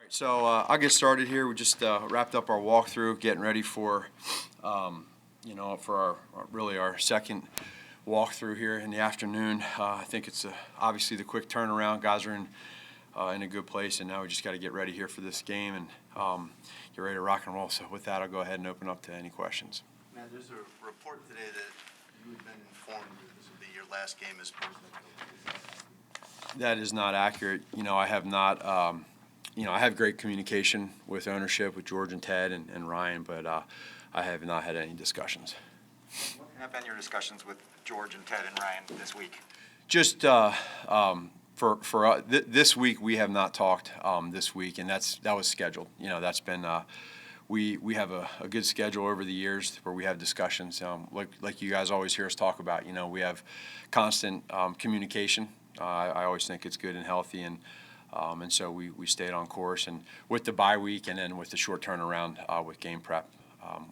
So I'll get started here. We just wrapped up our walkthrough, getting ready for, for our second walkthrough here in the afternoon. I think it's obviously the quick turnaround. Guys are in a good place, and now we just got to get ready here for this game and get ready to rock and roll. So with that, I'll go ahead and open up to any questions. Matt, there's a report today that you had been informed that this would be your last game as president. That is not accurate. I have not. I have great communication with ownership, with George and Ted and Ryan, but I have not had any discussions. What have been your discussions with George and Ted and Ryan this week? Just for this week, we have not talked this week, and that was scheduled. That's been we have a good schedule over the years where we have discussions. Like you guys always hear us talk about. We have constant communication. I always think it's good and healthy, and so we stayed on course. And with the bye week and then with the short turnaround with game prep,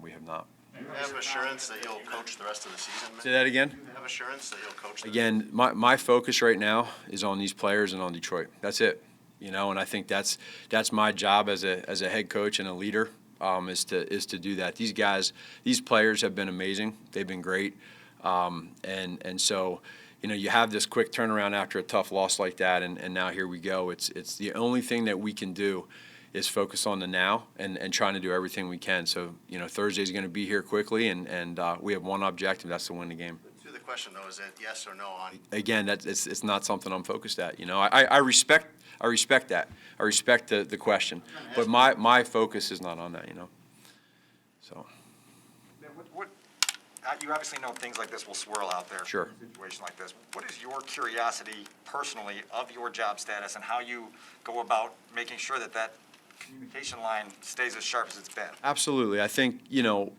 we have not. Do you have assurance that you'll coach the rest of the season, Matt? Say that again? Do you have assurance that you'll coach Again, my focus right now is on these players and on Detroit. That's it. And I think that's my job as a head coach and a leader, is to do that. These players have been amazing. They've been great. And so you have this quick turnaround after a tough loss like that, and now here we go. It's the only thing that we can do is focus on the now and trying to do everything we can. So, Thursday's going to be here quickly, and we have one objective, that's to win the game. To the question, though, is it yes or no on? Again, it's not something I'm focused at. I respect that. I respect the question, but my focus is not on that. So. You obviously know things like this will swirl out there. Sure. In a situation like this. What is your curiosity personally of your job status and how you go about making sure that communication line stays as sharp as it's been? Absolutely. I think, you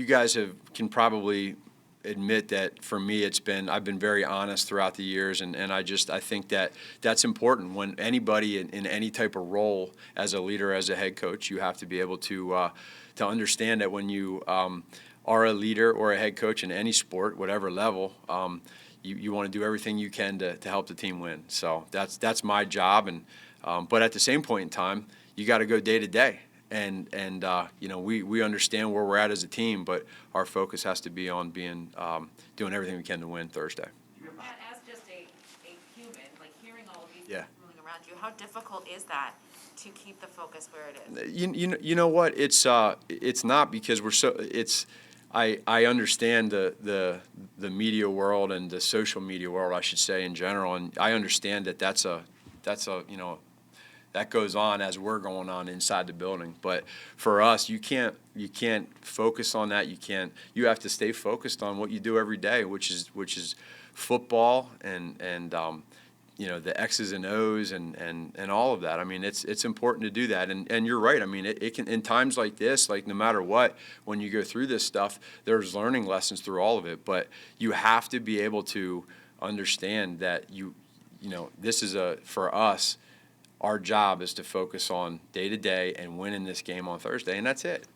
guys can probably admit that for me I've been very honest throughout the years, and I think that's important when anybody in any type of role as a leader, as a head coach, you have to be able to understand that when you are a leader or a head coach in any sport, whatever level, you want to do everything you can to help the team win. So that's my job, and but at the same point in time, you got to go day to day, and we understand where we're at as a team, but our focus has to be on doing everything we can to win Thursday. Matt, as just a human, like hearing all of these Yeah. things moving around you, how difficult is that to keep the focus where it is? You know what? It's not, because I understand the media world and the social media world, I should say, in general, and I understand that that goes on as we're going on inside the building. But for us, you can't focus on that. You have to stay focused on what you do every day, which is football and the X's and O's and all of that. I mean, it's important to do that. And you're right. I mean, it can, in times like this, like no matter what, when you go through this stuff, there's learning lessons through all of it. But you have to be able to understand that this is for us, our job is to focus on day to day and winning this game on Thursday, and that's it.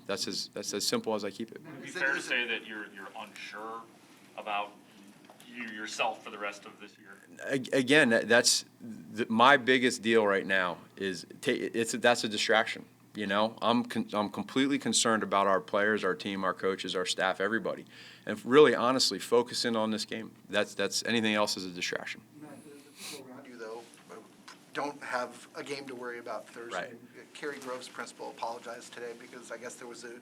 That's as simple as I keep it. Would it be fair to say that you're unsure about yourself for the rest of this year? Again, that's my biggest deal right now. That's a distraction. I'm completely concerned about our players, our team, our coaches, our staff, everybody, and really, honestly, focusing on this game. That's anything else is a distraction. The people around you, though, don't have a game to worry about Thursday. Right. Kerry Groves' principal apologized today because I guess there was a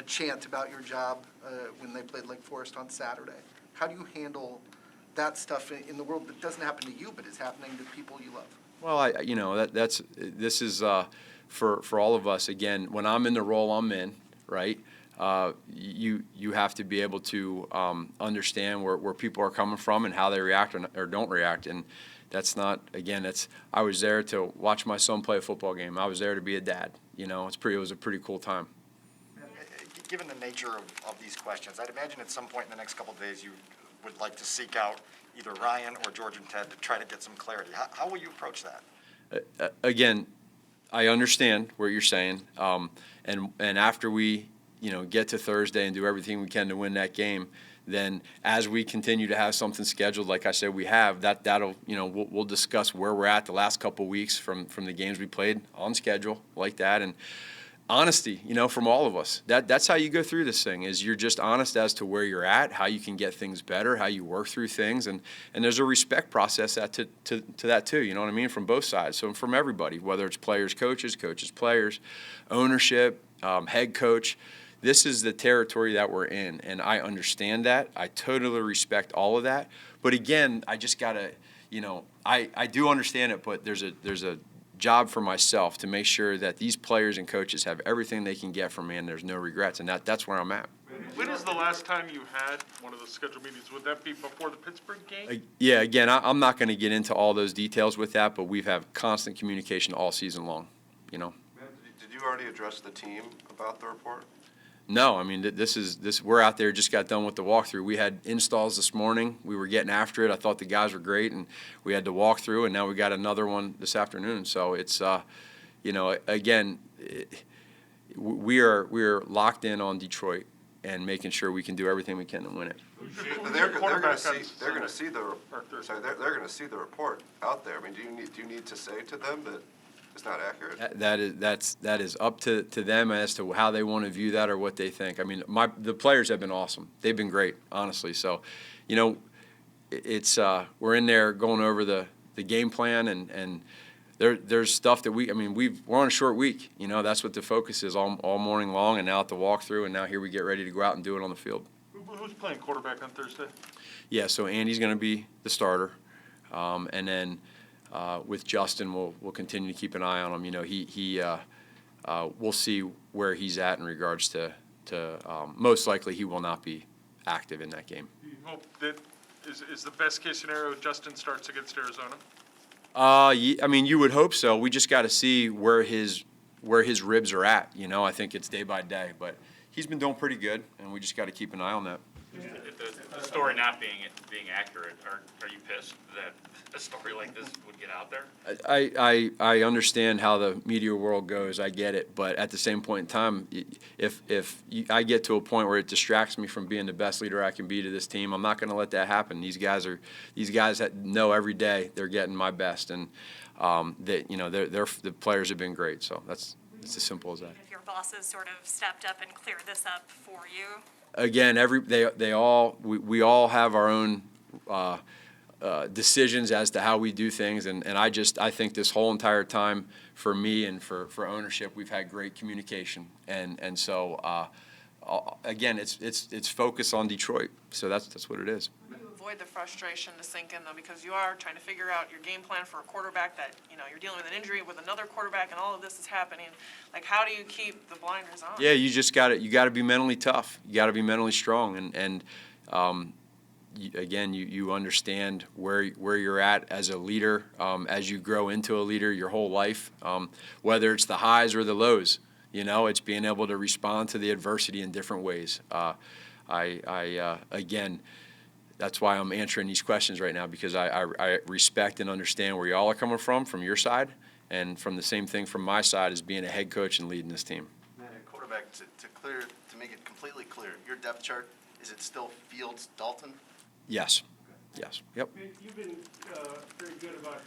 chant about your job when they played Lake Forest on Saturday. How do you handle that stuff in the world that doesn't happen to you but is happening to people you love? Well, this is for all of us. Again, when I'm in the role I'm in, right? You have to be able to understand where people are coming from and how they react or don't react. And that's not, again, I was there to watch my son play a football game. I was there to be a dad. It was a pretty cool time. Given the nature of these questions, I'd imagine at some point in the next couple of days you would like to seek out either Ryan or George and Ted to try to get some clarity. How will you approach that? Again, I understand what you're saying, and after we get to Thursday and do everything we can to win that game, then as we continue to have something scheduled, like I said, we have, that'll, we'll discuss where we're at the last couple weeks from the games we played on schedule like that. And honesty, from all of us. That's how you go through this thing, is you're just honest as to where you're at, how you can get things better, how you work through things. And there's a respect process to that too, you know what I mean, from both sides. So from everybody, whether it's players, coaches, players, ownership, head coach. This is the territory that we're in, and I understand that. I totally respect all of that. But again, I just got to, I do understand it, but there's a job for myself to make sure that these players and coaches have everything they can get from me, and there's no regrets, and that's where I'm at. When is the last time you had one of those scheduled meetings? Would that be before the Pittsburgh game? Yeah, again, I'm not going to get into all those details with that, but we've had constant communication all season long, Did you already address the team about the report? No, I mean, we're out there, just got done with the walkthrough. We had installs this morning. We were getting after it. I thought the guys were great, and we had to walk through, and now we got another one this afternoon. So it's, again, we are locked in on Detroit and making sure we can do everything we can to win it. They're going to see the report out there. I mean, do you need to say to them that it's not accurate? That is up to them as to how they want to view that or what they think. I mean, the players have been awesome. They've been great, honestly. So, it's we're in there going over the game plan, and there's stuff that we're on a short week. That's what the focus is all morning long, and now at the walkthrough, and now here we get ready to go out and do it on the field. Who's playing quarterback on Thursday? Yeah, so Andy's going to be the starter, and then. With Justin, we'll continue to keep an eye on him. We'll see where he's at in regards to most likely he will not be active in that game. Do you hope that is the best case scenario Justin starts against Arizona? You would hope so. We just got to see where his ribs are at. I think it's day by day, but he's been doing pretty good, and we just got to keep an eye on that. The story not being accurate, are you pissed that a story like this would get out there? I understand how the media world goes. I get it, but at the same point in time, if I get to a point where it distracts me from being the best leader I can be to this team, I'm not going to let that happen. These guys that know every day they're getting my best, and the players have been great. So it's as simple as that. If your bosses sort of stepped up and cleared this up for you. Again, we all have our own decisions as to how we do things, and I think this whole entire time for me and for ownership, we've had great communication, and so again, it's focused on Detroit, so that's what it is. Avoid the frustration to sink in, though, because you are trying to figure out your game plan for a quarterback that, you're dealing with an injury with another quarterback, and all of this is happening. Like, how do you keep the blinders on? Yeah, you got to be mentally tough. You got to be mentally strong, and again, you understand where you're at as a leader, as you grow into a leader your whole life, whether it's the highs or the lows. It's being able to respond to the adversity in different ways. Again, that's why I'm answering these questions right now, because I respect and understand where y'all are coming from your side, and from the same thing from my side as being a head coach and leading this team. Quarterback, to make it completely clear, your depth chart, is it still Fields, Dalton? Yes. Yes. Yep. You've been very good about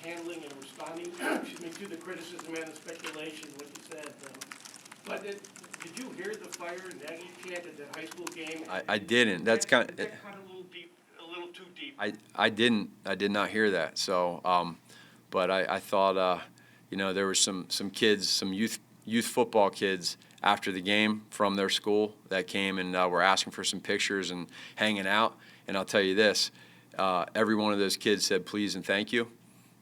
handling and responding to the criticism and the speculation, what you said. But did you hear the fire Nagy chant at the high school game? I didn't. That's kind of a little too deep. I did not hear that. So, but I thought, there were some kids, some youth football kids after the game from their school that came and were asking for some pictures and hanging out. And I'll tell you this, every one of those kids said please and thank you.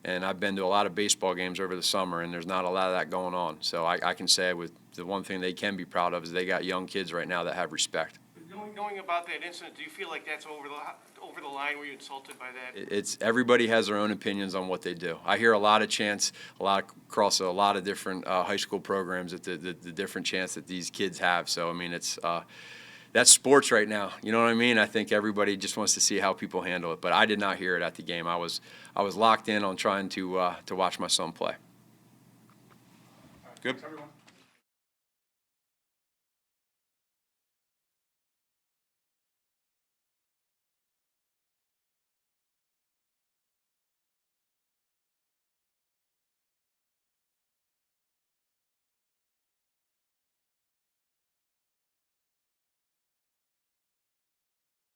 And I've been to a lot of baseball games over the summer, and there's not a lot of that going on. So I can say with the one thing they can be proud of is they got young kids right now that have respect. Knowing about that incident, do you feel like that's over the line? Were you insulted by that? It's everybody has their own opinions on what they do. I hear a lot of chants, across a lot of different high school programs at the different chants that these kids have. So it's that's sports right now. You know what I mean? I think everybody just wants to see how people handle it. But I did not hear it at the game. I was locked in on trying to watch my son play. Good. Thanks, everyone.